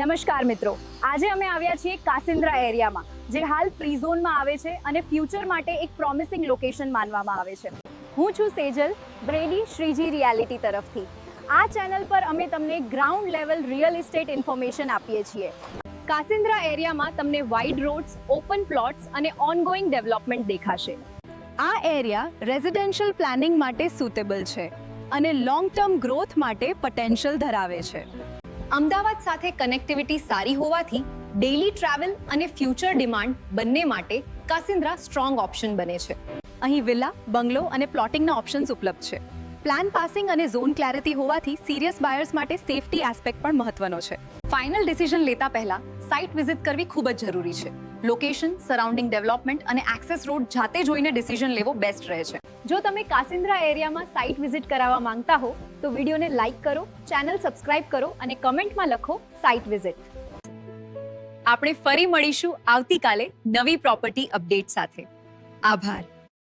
નમસ્કાર મિત્રો, આજે અમે આવ્યા છીએ કાસિન્દ્રા એરિયામાં, જે હાલ ફ્રી ઝોનમાં આવે છે અને ફ્યુચર માટે એક પ્રોમિસિંગ લોકેશન માનવામાં આવે છે. હું છું સેજલ, બ્રેડી શ્રીજી રિયાલિટી તરફથી. આ ચેનલ પર અમે તમને ground level real estate information આપીએ છીએ. કાસિન્દ્રા એરિયામાં તમને વાઇડ રોડ્સ, ઓપન પ્લોટ્સ અને ઓનગોઈંગ ડેવલપમેન્ટ દેખાશે. આ એરિયા રેઝિડેન્શિયલ પ્લાનિંગ માટે સુટેબલ છે અને લોંગ ટર્મ ગ્રોથ માટે પોટેન્શિયલ ધરાવે છે. અમદાવાદ સાથે કનેક્ટિવિટી સારી હોવાથી ડેઇલી ટ્રાવેલ અને ફ્યુચર ડિમાન્ડ બંને માટે કાસિન્દ્રા સ્ટ્રોંગ ઓપ્શન બને છે. અહીં વિલા, બંગલો અને પ્લોટિંગના ઓપ્શન્સ ઉપલબ્ધ છે. પ્લાન પાસિંગ અને ઝોન ક્લેરિટી હોવાથી સિરિયસ બાયર્સ માટે સેફટી એસ્પેક્ટ પણ મહત્વનો છે. ફાઇનલ ડિસિઝન લેતા પહેલા સાઇટ વિઝિટ કરવી ખૂબ જ જરૂરી છે. લોકેશન, સરાઉન્ડિંગ ડેવલપમેન્ટ અને એક્સેસ રોડ જાતે જોઈને ડિસિઝન લેવો બેસ્ટ રહે છે. જો તમે કાસિન્દ્રા એરિયામાં સાઇટ વિઝિટ કરાવવા માંગતા હો તો વિડીયોને લાઇક કરો, ચેનલ સબસ્ક્રાઇબ કરો અને કમેન્ટમાં લખો સાઇટ વિઝિટ. આપણે ફરી મળીશું આવતીકાલે નવી પ્રોપર્ટી અપડેટ સાથે. આભાર.